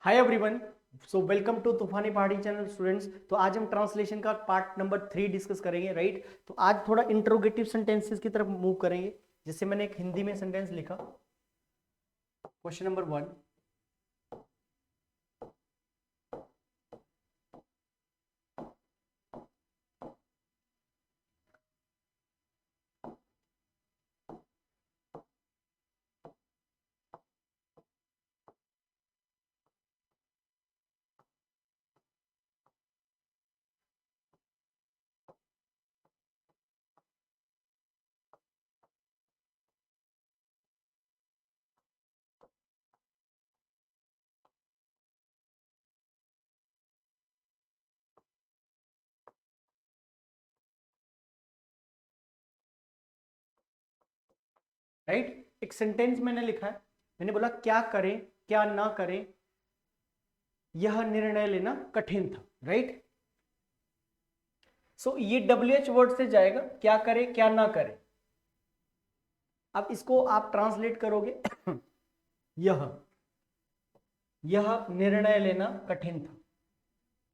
Hi everyone, so welcome to Toofani Pahadi channel students. तो आज हम ट्रांसलेशन का पार्ट नंबर 3 डिस्कस करेंगे, राइट। तो आज थोड़ा इंट्रोगेटिव सेंटेंसेस की तरफ मूव करेंगे। जैसे मैंने एक हिंदी में सेंटेंस लिखा, क्वेश्चन नंबर 1। राइट, एक सेंटेंस मैंने लिखा है। मैंने बोला क्या करें क्या ना करें, यह निर्णय लेना कठिन था, राइट। सो ये WH वर्ड से जाएगा, क्या करें क्या ना करें। अब इसको आप ट्रांसलेट करोगे यह यह निर्णय लेना कठिन था।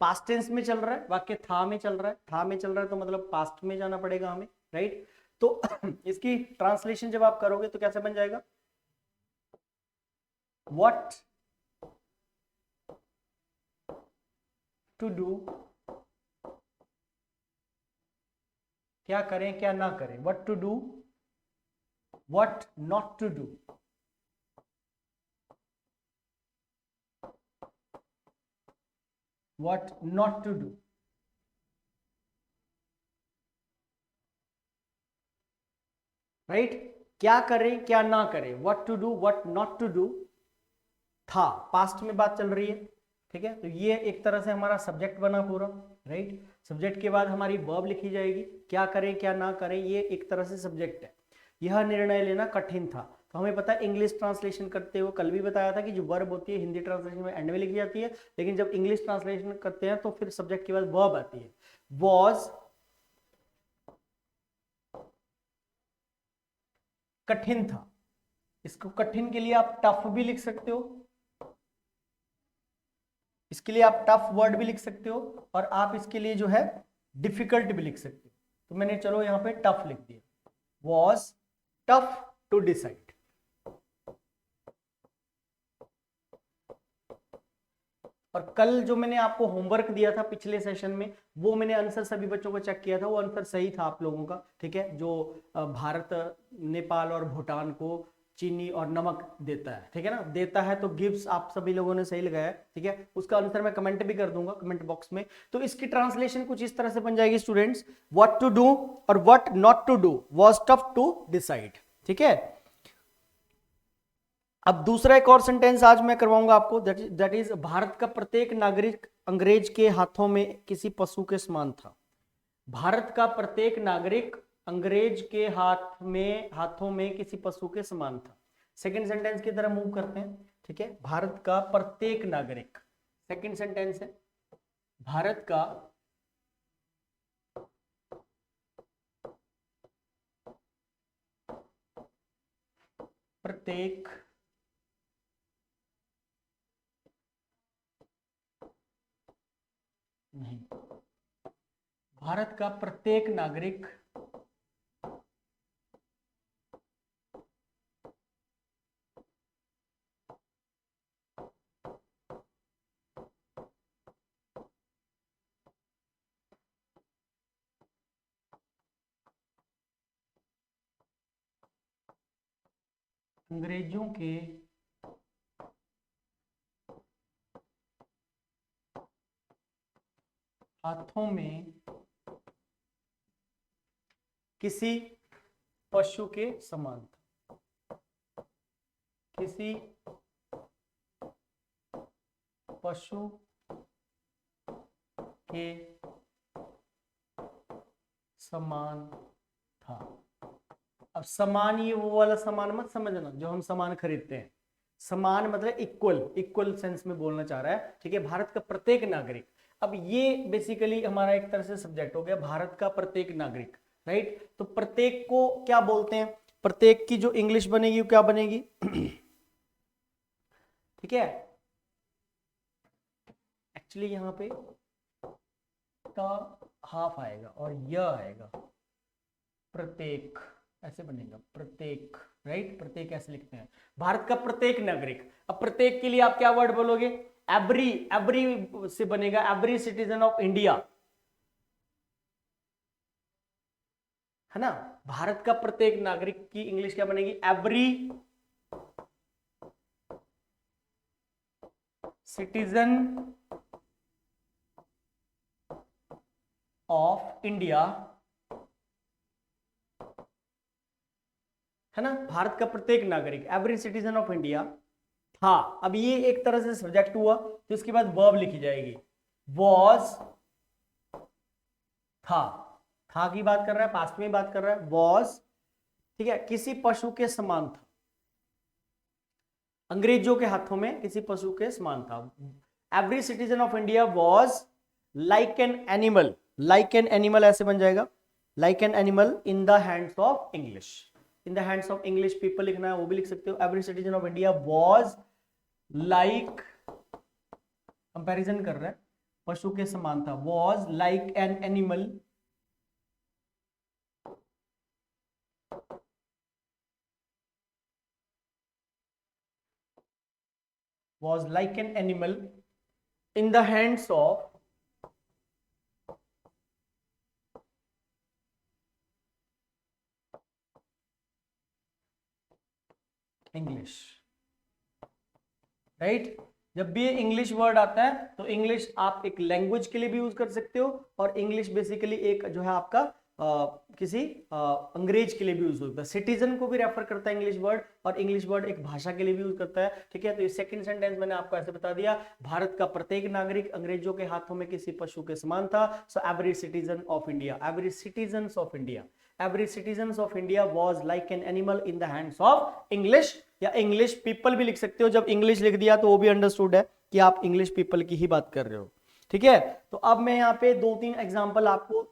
पास्ट टेंस में चल रहा है, वाक्य था में चल रहा है, था में चल रहा है तो मतलब पास्ट में जाना पड़ेगा हमें, राइट। तो इसकी ट्रांसलेशन जब आप करोगे तो कैसे बन जाएगा, व्हाट टू डू, क्या करें क्या ना करें, what to do, what not to do, what not to do, right. क्या करें क्या ना करें, what to do what not to do, था, पास्ट में बात चल रही है, ठीक है। तो ये एक तरह से हमारा सब्जेक्ट बना पूरा, राइट। सब्जेक्ट के बाद हमारी वर्ब लिखी जाएगी, क्या करें क्या ना करें, ये एक तरह से सब्जेक्ट है। यह निर्णय लेना कठिन था, तो हमें पता है इंग्लिश ट्रांसलेशन करते हुए कल भी बताया था कि जो वर्ब होती है हिंदी ट्रांसलेशन में एंड में लिखी जाती है, लेकिन जब इंग्लिश ट्रांसलेशन करते हैं तो फिर सब्जेक्ट के बाद वर्ब आती है। वॉज कठिन था, इसको कठिन के लिए आप टफ भी लिख सकते हो, इसके लिए आप टफ वर्ड भी लिख सकते हो, और आप इसके लिए जो है डिफिकल्ट भी लिख सकते हो। तो मैंने चलो यहाँ पे टफ लिख दिया, वॉज टफ टू डिसाइड। और कल जो मैंने आपको होमवर्क दिया था पिछले सेशन में, वो मैंने आंसर सभी बच्चों को चेक किया था, वो आंसर सही था आप लोगों का, ठीक है। जो भारत नेपाल और भूटान को चीनी और नमक देता है, ठीक है ना, देता है तो गिव्स आप सभी लोगों ने सही लगाया, ठीक है। उसका आंसर मैं कमेंट भी कर दूंगा कमेंट बॉक्स में। तो इसकी ट्रांसलेशन कुछ इस तरह से बन जाएगी स्टूडेंट्स, व्हाट टू डू और what not to do was tough to decide, ठीक है। अब दूसरा एक और सेंटेंस आज मैं करवाऊंगा आपको, दैट इज भारत का प्रत्येक नागरिक अंग्रेज के हाथों में किसी पशु के समान था। भारत का प्रत्येक नागरिक अंग्रेज के हाथों में किसी पशु के समान था। सेकंड सेंटेंस की तरह मूव करते हैं, ठीक है। भारत का प्रत्येक नागरिक, सेकंड सेंटेंस है, भारत का प्रत्येक नहीं, भारत का प्रत्येक नागरिक अंग्रेजों के हाथों में किसी पशु के समान था, किसी पशु के समान था। अब समान, ये वो वाला समान मत समझना जो हम सामान खरीदते हैं, समान मतलब इक्वल, इक्वल सेंस में बोलना चाह रहा है, ठीक है। भारत का प्रत्येक नागरिक, अब ये बेसिकली हमारा एक तरह से सब्जेक्ट हो गया, भारत का प्रत्येक नागरिक, राइट। तो प्रत्येक को क्या बोलते हैं, प्रत्येक की जो इंग्लिश बनेगी वो क्या बनेगी ठीक है, एक्चुअली यहाँ पे का हाफ आएगा और यह आएगा प्रत्येक, ऐसे बनेगा प्रत्येक, राइट। प्रत्येक ऐसे लिखते हैं, भारत का प्रत्येक नागरिक। अब प्रत्येक के लिए आप क्या वर्ड बोलोगे, एवरी, एवरी से बनेगा एवरी सिटीजन ऑफ इंडिया, है ना। भारत का प्रत्येक नागरिक की इंग्लिश क्या बनेगी, एवरी सिटीजन ऑफ इंडिया, है ना। भारत का प्रत्येक नागरिक, एवरी सिटीजन ऑफ इंडिया था। अब ये एक तरह से सब्जेक्ट हुआ, तो इसके बाद वर्ब लिखी जाएगी, वॉज, था की बात कर रहा है, पास्ट में बात कर रहा है, वॉज, ठीक है, किसी पशु के समान था, अंग्रेजों के हाथों में किसी पशु के समान था। Every citizen of India was like an animal, like an animal ऐसे बन जाएगा, like an animal in the hands of English, in the hands of English people लिखना है वो भी लिख सकते हो। Every citizen of India was like, comparison कर रहा है, पशु के समान था, was like an animal was like an animal in the hands of English, right. जब भी इंग्लिश वर्ड आता है तो इंग्लिश आप एक लैंग्वेज के लिए भी यूज कर सकते हो, और इंग्लिश बेसिकली एक जो है आपका किसी अंग्रेज के लिए भी यूज होता है, सिटीजन को भी रेफर करता है इंग्लिश वर्ड, और इंग्लिश वर्ड एक भाषा के लिए भी यूज करता है, ठीक है। तो ये सेकंड सेंटेंस मैंने आपको ऐसे बता दिया, भारत का प्रत्येक नागरिक अंग्रेजों के हाथों में किसी पशु के समान था। So every citizen of India, every citizen of India, every citizen of India was like an animal in the hands of English, या इंग्लिश पीपल भी लिख सकते हो। जब इंग्लिश लिख दिया तो वो भी अंडरस्टूड है कि आप इंग्लिश पीपल की ही बात कर रहे हो, ठीक है। तो अब मैं यहाँ पे 2-3 एग्जाम्पल आपको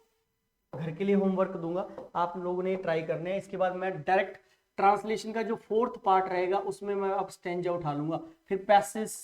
घर के लिए होमवर्क दूंगा, आप लोगों ने ट्राई करने हैं। इसके बाद मैं डायरेक्ट ट्रांसलेशन का जो 4th पार्ट रहेगा उसमें मैं अब स्टैंजा उठा लूंगा, फिर पैसेज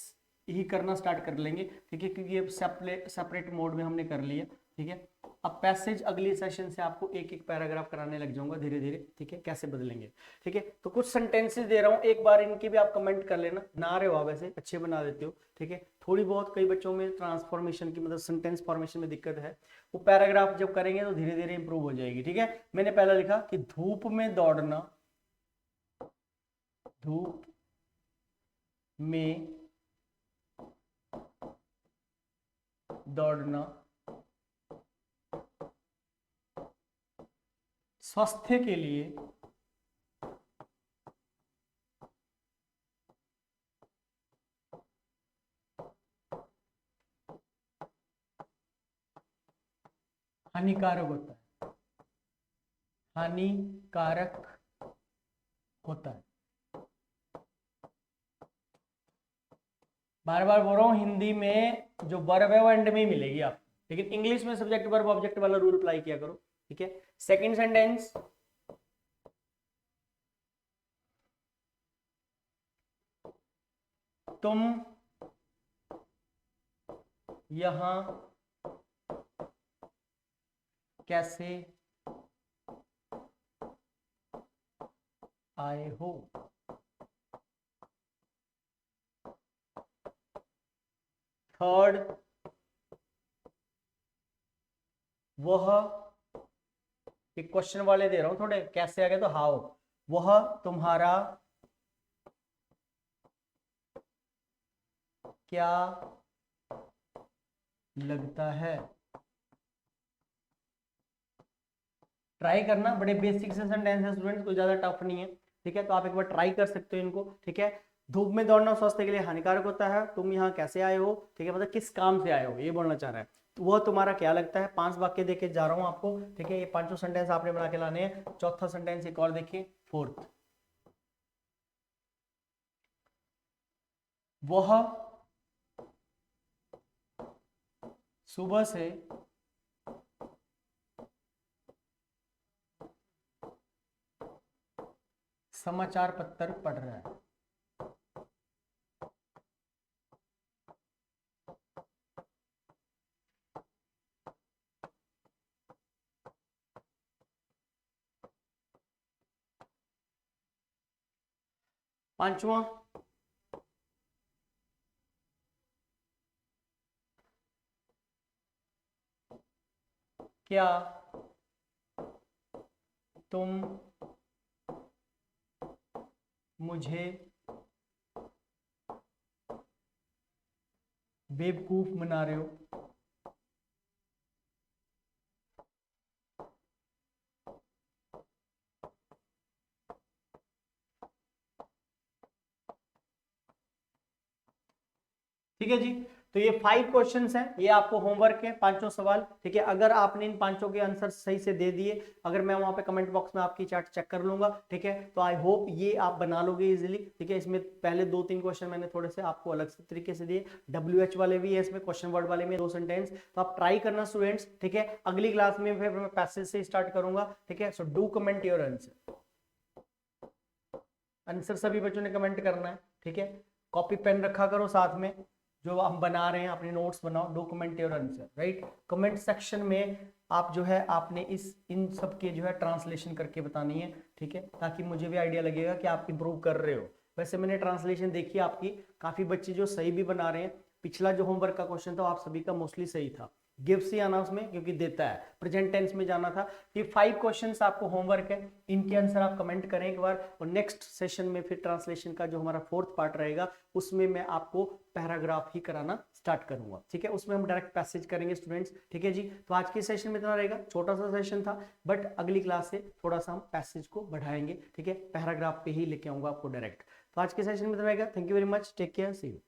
ही करना स्टार्ट कर लेंगे, ठीक है, क्योंकि अब सेपरेट मोड में हमने कर लिया, ठीक है। अब पैसेज अगले सेशन से आपको एक एक पैराग्राफ कराने लग जाऊंगा धीरे धीरे, ठीक है, कैसे बदलेंगे, ठीक है। तो कुछ सेंटेंसेस दे रहा हूँ, एक बार इनकी भी आप कमेंट कर लेना, ना आ रहे हो आप वैसे अच्छे बना देते हो, ठीक है। थोड़ी बहुत कई बच्चों में ट्रांसफॉर्मेशन की मतलब सेंटेंस फॉर्मेशन में दिक्कत है, वो पैराग्राफ जब करेंगे तो धीरे धीरे इंप्रूव हो जाएगी, ठीक है। मैंने पहला लिखा कि धूप में दौड़ना, धूप में दौड़ना स्वास्थ्य के लिए हानिकारक होता है, हानिकारक होता है। बार बार बोल रहा हूं, हिंदी में जो वर्ब है वो एंड में ही मिलेगी आप, लेकिन इंग्लिश में सब्जेक्ट वर्ब ऑब्जेक्ट वाला रूल अप्लाई किया करो, ठीक है। सेकंड सेंटेंस, तुम यहां कैसे आए हो, थर्ड, वह, एक क्वेश्चन वाले दे रहा हूं थोड़े, कैसे आ गए तो हाउ, वह तुम्हारा क्या लगता है। ट्राई करना, बड़े बेसिक से सेंटेंस है स्टूडेंट्स, कोई ज्यादा टफ नहीं है, ठीक है। तो आप एक बार ट्राई कर सकते हो इनको, ठीक है। धूप में दौड़ना स्वास्थ्य के लिए हानिकारक होता है, तुम यहाँ कैसे आए हो, ठीक है, मतलब किस काम से आए हो ये बोलना चाह रहा है। तो वह तुम्हारा क्या लगता है, 5 वाक्य देके जा रहा हूं आपको, ठीक है। ये 5 सेंटेंस आपने बना के लाने हैं। चौथा सेंटेंस एक और देखिए, 4th, वह सुबह से समाचार पत्र पढ़ रहा है, पांचवा, क्या तुम मुझे बेवकूफ बना रहे हो? ठीक है जी, तो ये 5 क्वेश्चंस हैं, ये आपको होमवर्क है, पांचों सवाल। ठीक है, अगर आपने इन पांचों के आंसर सही से दे दिए, अगर मैं वहां पे कमेंट बॉक्स में आपकी चार्ट चेक कर लूंगा, ठीक है, तो आई होप ये आप बना लोगे इजीली। ठीक है, इसमें पहले 2-3 क्वेश्चन मैंने थोड़े से आपको अलग से तरीके से दिए, WH वाले भी है इसमें, क्वेश्चन वर्ड वाले में 2 सेंटेंस, तो आप ट्राई करना स्टूडेंट्स। ठीक है, अगली क्लास में फिर मैं पैसेज से स्टार्ट करूंगा। ठीक है, so do comment your answer, answer सभी बच्चों ने कमेंट करना है। ठीक है, कॉपी पेन रखा करो साथ में, जो हम बना रहे हैं अपने नोट्स बनाओ, document your answer, right. Comment section में आप जो है आपने इन सब के जो है ट्रांसलेशन करके बतानी है। ठीक है, ताकि मुझे भी आइडिया लगेगा कि आप इंप्रूव कर रहे हो। वैसे मैंने ट्रांसलेशन देखी आपकी, काफी बच्चे जो सही भी बना रहे हैं। पिछला जो होमवर्क का क्वेश्चन था आप सभी का मोस्टली सही था, गिव्स ही आना उसमें क्योंकि देता है, प्रेजेंट टेंस में जाना था। ये 5 क्वेश्चंस आपको होमवर्क है, इनके आंसर आप कमेंट करें एक बार, और नेक्स्ट सेशन में फिर ट्रांसलेशन का जो हमारा 4th पार्ट रहेगा उसमें मैं आपको पैराग्राफ ही कराना स्टार्ट करूंगा। ठीक है, उसमें हम डायरेक्ट पैसेज करेंगे स्टूडेंट्स। ठीक है जी, तो आज के सेशन में इतना रहेगा, छोटा सा सेशन था, बट अगली क्लास से थोड़ा सा हम पैसेज को बढ़ाएंगे। ठीक है, पैराग्राफ पे ही लेके आऊंगा आपको डायरेक्ट। तो आज के सेशन में इतना रहेगा, thank you very much, take care, see you.